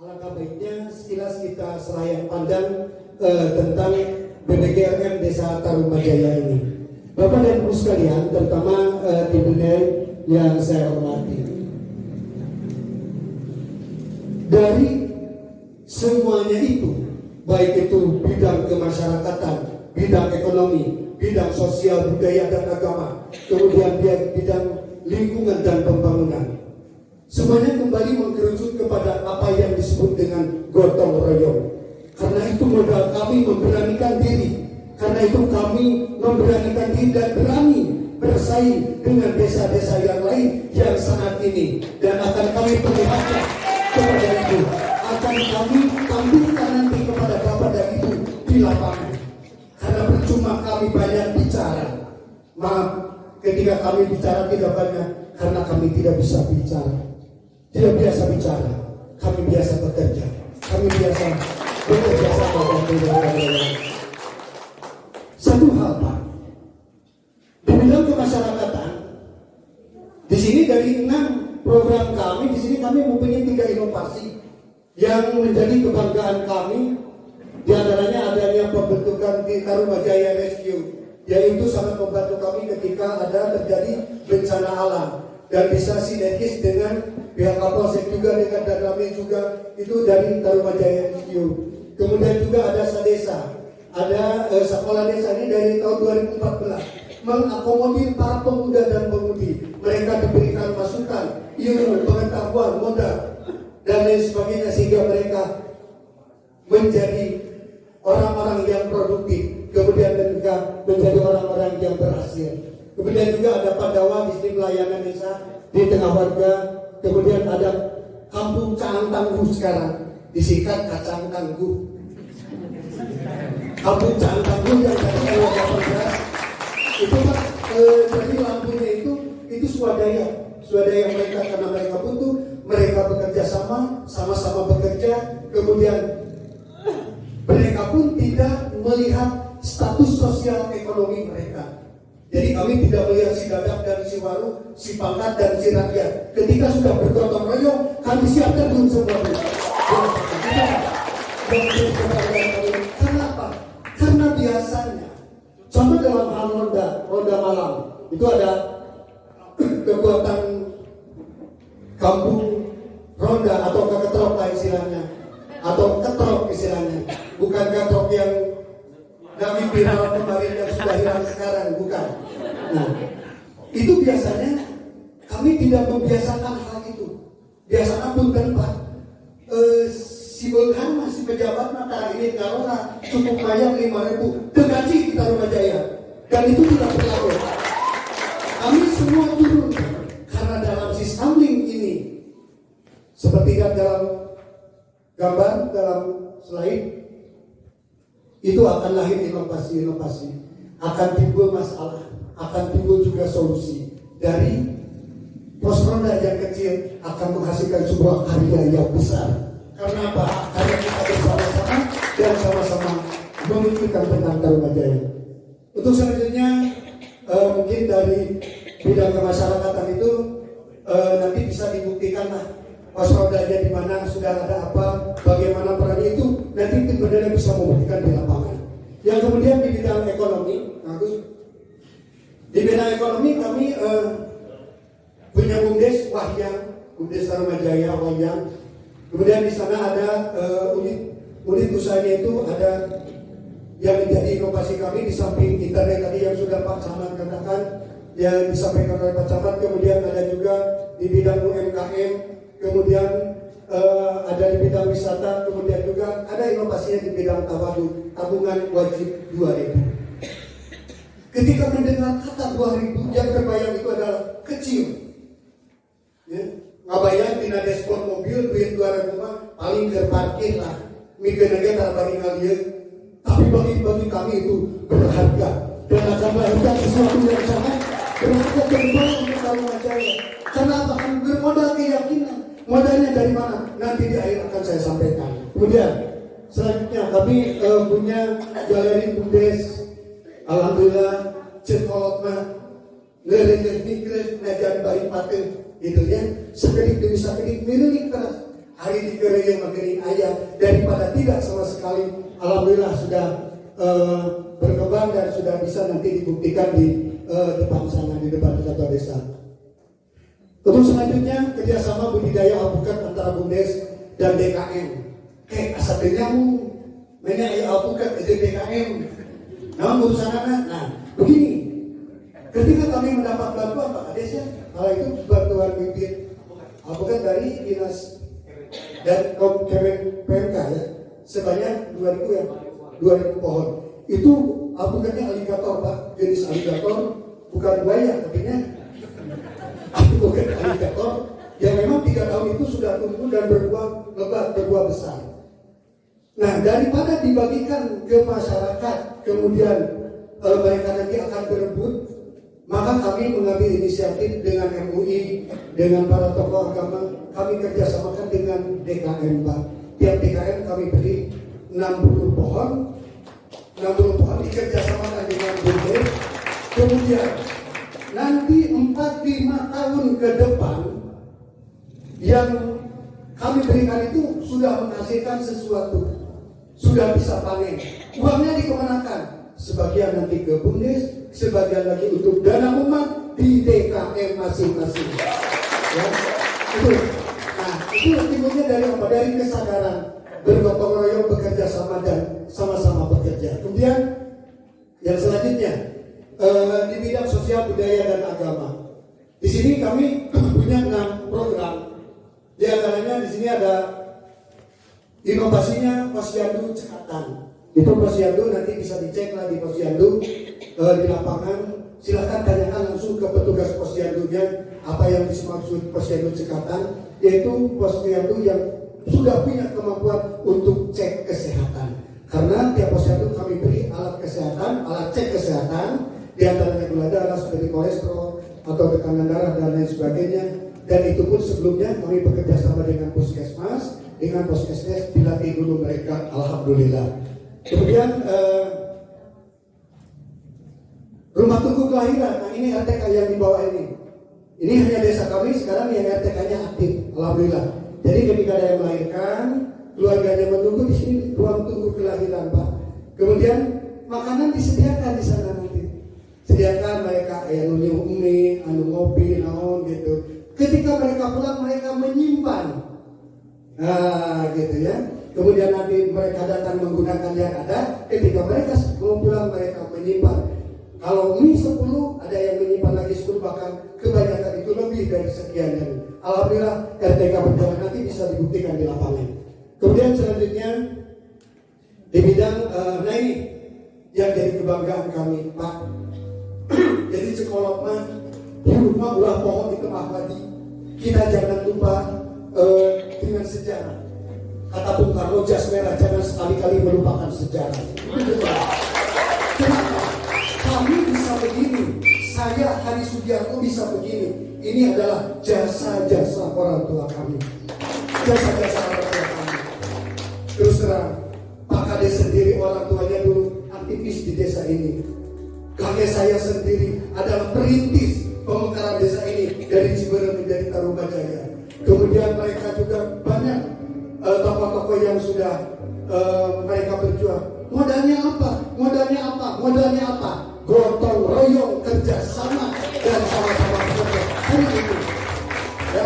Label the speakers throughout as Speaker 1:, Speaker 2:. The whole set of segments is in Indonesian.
Speaker 1: Alangkah baiknya sekilas kita seraya pandang tentang BPGRM Desa Tarumajaya ini. Bapak dan Ibu sekalian, terutama di dunia yang saya hormati, dari semuanya itu, baik itu bidang kemasyarakatan, bidang ekonomi, bidang sosial, budaya dan agama, kemudian bidang lingkungan dan pembangunan, semuanya kembali mengerucut kepada apa yang disebut dengan gotong royong. Karena itu modal kami memberanikan diri. Karena itu kami memberanikan diri dan berani bersaing dengan desa-desa yang lain yang saat ini. Dan akan kami perlihatkan kepada Ibu. Akan kami tampilkan nanti kepada Bapak dan Ibu di lapangan. Karena percuma kami banyak bicara. Maaf, ketika kami bicara tidak banyak. Karena kami tidak bisa bicara. Tidak biasa bicara, kami biasa bekerja, kami biasa bekerja sama dengan satu hal, Pak. Di bidang kemasyarakatan, di sini dari 6 program kami, di sini kami mempunyai 3 inovasi yang menjadi kebanggaan kami. Di antaranya adanya pembentukan di Tarumajaya Rescue, yaitu sangat membantu kami ketika ada terjadi bencana alam. Dan bisa sinergis dengan pihak Kapolsek juga, dengan Danramil juga, itu dari Tarumajaya Rescue. Kemudian juga ada Sadesa, ada sekolah desa ini dari tahun 2014 mengakomodir para pemuda dan pemudi. Mereka diberikan masukan, ilmu, pengetahuan, modal dan lain sebagainya, sehingga mereka menjadi orang-orang yang produktif, kemudian juga menjadi orang-orang yang berhasil. Kemudian juga ada Pandawa di sini, pelayanan desa di tengah warga. Kemudian ada Kampung Caan Tangguh, sekarang disingkat Kacang Tangguh. Kampung Caan Tangguh yang dari warga Perdas itu Pak, jadi lampunya itu swadaya mereka, karena mereka butuh, mereka bekerja sama-sama bekerja. Kemudian mereka pun tidak melihat status sosial ekonomi mereka. Jadi kami tidak melihat si dadak dan si waru, si pangkat dan si rakyat. Ketika sudah bergotong royong, kami siap terjun semuanya. Kenapa? Karena biasanya, contoh dalam hal ronda malam, itu ada kekuatan kampung ronda atau keketrok lah istilahnya, atau ketrok istilahnya, bukan ketrok yang kami viral kemarin yang sudah hilang sekarang, bukan. Nah, itu biasanya kami tidak membiasakan hal itu. Biasanya pun kan Pak, si Belhan masih pejabat mata ini karena cukup bayar 5.000 tergaji di Tarumajaya, dan itu tidak berlaku. Kami semua turun karena dalam sisteming ini, seperti kan dalam gambar dalam slide, itu akan lahir inovasi-inovasi, akan timbul masalah, akan timbul juga solusi. Dari pos ronda yang kecil akan menghasilkan sebuah karya yang besar. Karena apa? Karena kita bersama-sama dan sama-sama memikirkan tentang Tarumajaya. Untuk selanjutnya mungkin dari bidang kemasyarakatan itu nanti bisa dibuktikan lah pos rodanya di mana, sudah ada apa, bagaimana peran itu, nanti benar-benar bisa membuktikan di lapangan. Yang kemudian di bidang ekonomi, di bidang ekonomi kami punya BUMDes Wahyang, BUMDes Tarumajaya Wahyang. Kemudian di sana ada unit usahanya itu ada yang menjadi inovasi kami di samping internet tadi yang sudah Pak Camat katakan, yang disampaikan oleh Pak Camat. Kemudian ada juga di bidang UMKM. Kemudian ada di bidang wisata, kemudian juga ada inovasinya di bidang tabungan wajib 2.000. Ketika mendengar kata 2.000, yang terbayang itu adalah kecil. Ya, ngabayang tina dashboard mobil duit 2.000 mah paling terparkir lah. Mikir aja bagi kalian. Tapi bagi kami itu berharga dan akan melahirkan sesuatu yang sangat berharga terbaik untuk Tarumajaya. Karena akan bermodal keyakinan. Modalnya dari mana? Nanti di akhir akan saya sampaikan. Kemudian selanjutnya kami punya galeri BUMDes. Alhamdulillah cekolotna ngerenget nikret najan bari paten gitu ya. Sakedik demi sakedik milik keras. hari di kereyeng mageni ayah daripada tidak sama sekali. Alhamdulillah sudah berkembang dan sudah bisa nanti dibuktikan di depan sana, di depan ketua desa. Untuk selanjutnya kerjasama budidaya alpukat antara BUMDes dan DKM. Asapnya mu, mainnya alpukat itu DKM. Nah urusan anak. Nah begini, ketika kami mendapat bantuan Pak Kades ya, kalau itu bantuan bibit alpukat dari dinas dan Kemen PMK ya, sebanyak 2.000 pohon. Itu alpukatnya aligator Pak, jenis aligator, bukan buaya, artinya bukan aligator yang memang 3 tahun itu sudah tumbuh dan berbuah lebat, berbuah besar. Nah daripada dibagikan ke masyarakat, kemudian mereka nanti akan berebut, maka kami mengambil inisiatif dengan MUI, dengan para tokoh agama, kami kerjasamakan dengan DKM Pak. Tiap DKM kami beri 60 pohon dikerjasamakan dengan BUMDes. Kemudian nanti 4-5 tahun ke depan yang kami berikan itu sudah menghasilkan sesuatu, sudah bisa panen. Uangnya dikemanakan? Sebagian nanti ke BUMDes, sebagian lagi untuk dana umat di DKM masing-masing. Ya, itu. Nah, itu timbulnya dari apa? Dari kesadaran bergotong royong, bekerja sama dan sama-sama bekerja. Kemudian yang selanjutnya di bidang sosial budaya dan agama. Di sini kami punya 6 program. Di antaranya di sini ada inovasinya Posyandu Cekatan. Itu Posyandu nanti bisa dicek lah di Posyandu di lapangan. Silakan tanyakan langsung ke petugas Posyandunya apa yang dimaksud Posyandu Cekatan, yaitu Posyandu yang sudah punya kemampuan untuk cek kesehatan. Karena tiap Posyandu kami beri alat kesehatan, alat cek kesehatan, di antaranya gula darah, seperti kolesterol atau tekanan darah dan lain sebagainya. Dan itu pun sebelumnya kami bekerja sama dengan Puskesmas, dengan Puskesdes dilatih dulu mereka, alhamdulillah. Kemudian rumah tunggu kelahiran, nah ini RTK yang di bawah ini. Ini hanya desa kami sekarang yang RTK-nya aktif, alhamdulillah. Jadi ketika ada yang melahirkan, keluarganya menunggu di sini ruang tunggu kelahiran Pak. Kemudian makanan disediakan di sana nanti. Sediakan mereka anu mie, anu ngopi, naon gitu. Ketika mereka pulang mereka menyimpan. Nah, gitu ya. Kemudian nanti mereka datang menggunakan yang ada. Ketika mereka mau pulang mereka menyimpan. Kalau mie 10, ada yang menyimpan lagi 10, bahkan kebanyakan itu lebih dari sekian. Alhamdulillah RTK berjalan, nanti bisa dibuktikan di lapangan. Kemudian selanjutnya di bidang nah ini yang jadi kebanggaan kami Pak. Jadi sekolah mah di rumah ulah pohon di tengah padi. Kita jangan lupa dengan sejarah. Kata Bung Karno, jas merah jangan sekali-kali melupakan sejarah. Kenapa? Kami bisa begini. Saya Hari Sugiarto bisa begini. Ini adalah jasa-jasa orang tua kami. Jasa-jasa orang tua kami. Terus terang, Pak Kades sendiri orang tuanya dulu aktivis di desa ini. Kakek saya sendiri adalah perintis pemekaran desa ini dari Ciberem menjadi Tarumajaya. Kemudian mereka juga banyak tokoh-tokoh yang sudah mereka berjuang. Modalnya apa? Modalnya apa? Gotong royong, kerjasama dan sama-sama bekerja. Hari itu. Ya.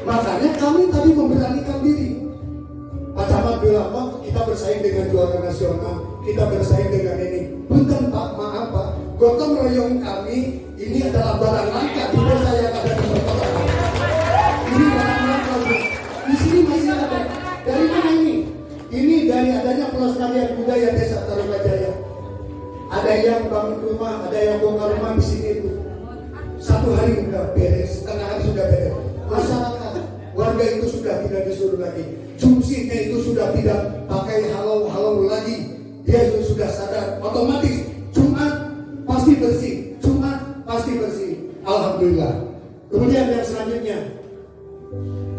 Speaker 1: Makanya kami tadi memberanikan diri. Pak Camat bilang, Pak, kita bersaing dengan juara nasional, kita bersaing dengan ini. Punten Pak, maaf Pak, gotong royong kami ini adalah barang langka di desa yang ada di perkotaan. Ini barang langka. Di sini masih ada. Dari mana ini? Ini dari adanya pelestarian budaya desa Tarumajaya. Ada yang bangun rumah, ada yang bongkar rumah di sini itu. 1 hari sudah beres, setengah hari sudah beres. Masyarakat, warga itu sudah tidak disuruh lagi. Jumsihnya itu sudah tidak pakai halau-halau lagi. Dia itu sudah sadar, otomatis Jumat pasti bersih. Jumat pasti bersih. Alhamdulillah. Kemudian yang selanjutnya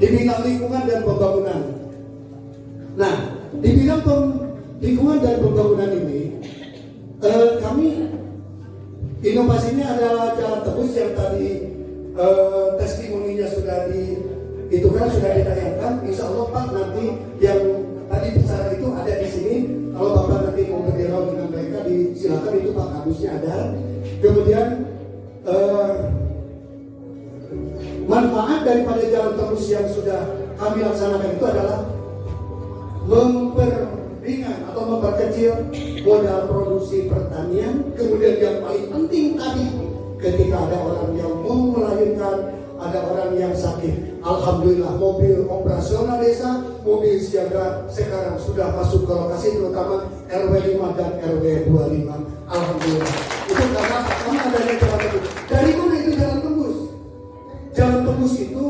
Speaker 1: di bidang lingkungan dan pembangunan. Nah, di bidang lingkungan dan pembangunan ini kami inovasinya adalah jalan tebus yang tadi testimoninya sudah kita Itu kan sudah ditayangkan. Insya Allah Pak, nanti yang tadi bicara itu ada di sini. Kalau Bapak nanti mau berdialog dengan mereka, silakan, itu Pak Kadusnya ada. Kemudian manfaat daripada jalan tembus yang sudah kami laksanakan itu adalah memperingan atau memperkecil modal produksi pertanian. Kemudian yang paling penting tadi, ketika ada orang yang mau melahirkan, ada orang yang sakit, alhamdulillah mobil operasional desa, mobil siaga sekarang sudah masuk ke lokasi, terutama RW 5 dan RW 25. Alhamdulillah. Itu karena adanya jalan tembus. Dari mana itu jalan tembus? Jalan tembus itu,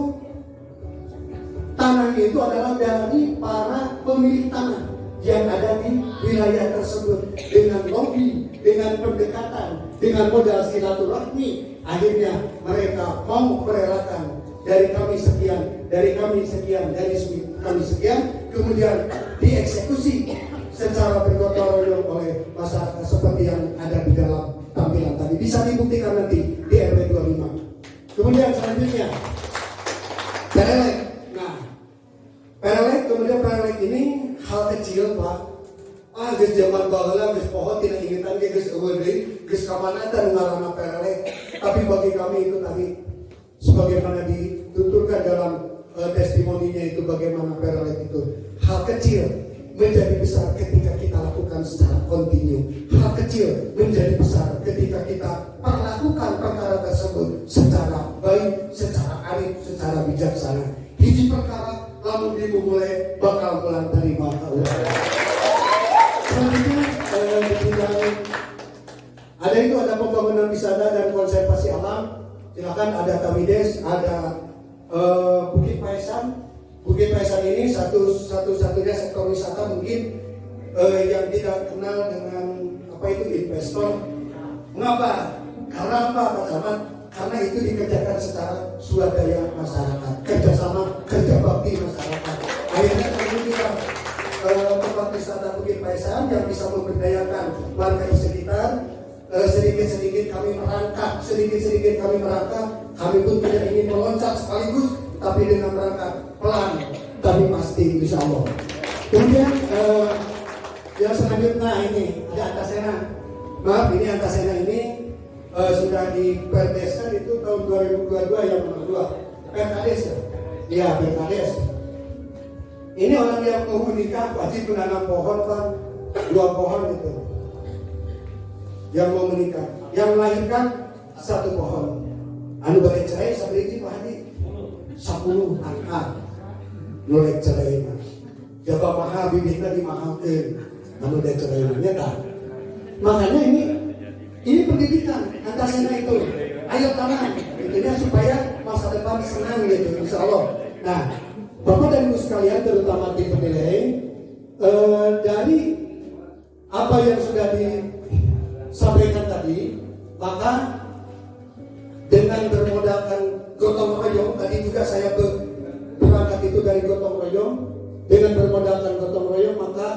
Speaker 1: tanah itu adalah dari para pemilik tanah yang ada di wilayah tersebut. Dengan lobby, dengan pendekatan, dengan modal silaturahmi, akhirnya mereka mau merelakan dari kami sekian, dari kami sekian, dari kami sekian, kemudian dieksekusi secara bergotong royong oleh masyarakat seperti yang ada di dalam tampilan tadi. Bisa dibuktikan nanti di RW 25. Kemudian selanjutnya perelek. Nah, perelek, kemudian perelek ini hal kecil Pak. Geus zaman baheula geus pohon tina ingetan ge geus eueuh deui, geus kamanatan ngaranna perelek. Tapi bagi kami itu tadi sebagaimana dituturkan dalam testimoninya itu, bagaimana perelek itu hal kecil menjadi besar ketika kita lakukan secara kontinu. Hal kecil menjadi besar ketika kita perlakukan perkara tersebut secara baik, secara arif, secara bijaksana. Hiji perkara lamun dimulai bakal mulang terima kaulah. Selanjutnya ada pembangunan wisata dan konservasi alam. Silakan, ada Kamides, ada Bukit Paisan. Bukit Paisan ini satu-satunya sektor wisata mungkin yang tidak kenal dengan apa itu investor. Mengapa? Karena apa Pak Camat? Karena itu dikerjakan secara swadaya masyarakat, kerjasama, kerja bakti masyarakat. Akhirnya kami juga tempat wisata Bukit Paisan yang bisa memberdayakan warga di sekitar. Sedikit-sedikit kami merangkak, kami pun tidak ingin meloncat sekaligus, tapi dengan merangkak pelan, tapi pasti insya Allah. Kemudian yang selanjutnya ini ada Antasena. Maaf, ini Antasena ini sudah diperdeskan itu tahun 2022 yang nomor 2 PKDes ya, PKDes. Ini orang yang mau menikah wajib menanam pohon Pak, 2 pohon itu. Yang mau menikah, yang melahirkan 1 pohon. Anu balik cerai sabari Pak Hadi 10 angka nolek cerai mah. Jaba mahal bibitna dimahalkeun. Anu dek cerai mah nya. Makanya ini pendidikan Antasena itu. Ayo tanam, intinya supaya masa depan senang gitu, insya Allah. Nah, Bapak dan Ibu sekalian, terutama di penilai, dari apa yang sudah disampaikan tadi, maka dengan bermodalkan gotong royong, tadi juga saya berangkat itu dari gotong royong. Dengan bermodalkan gotong royong, maka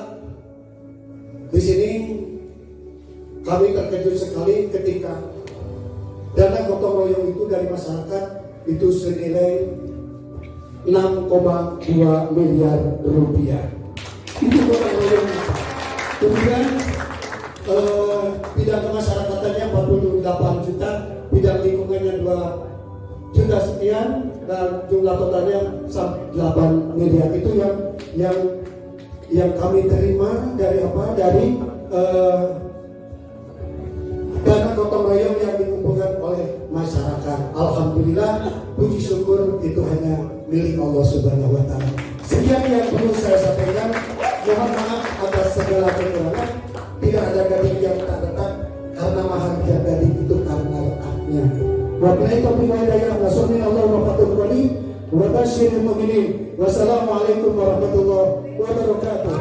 Speaker 1: di sini kami terkejut sekali ketika dana gotong royong itu dari masyarakat itu senilai 6,2 miliar rupiah. Itu gotong royong. Kemudian bidang kemasyarakatannya 48 juta, bidang lingkungannya 2 juta sekian, dan jumlah totalnya 8 miliar. Itu yang kami terima dari apa? Dari dana gotong royong yang dikumpulkan oleh masyarakat. Alhamdulillah, puji syukur itu hanya milik Allah Subhanahu wa Ta'ala. Sekian yang perlu saya sampaikan. Mohon maaf atas segala kekurangan. Tidak ada gading yang tak retak, karena maharga gading itu karena retaknya. Wabillahi taufiq wal hidayah. Wassalamualaikum warahmatullahi wabarakatuh. Wassalamualaikum warahmatullahi wabarakatuh.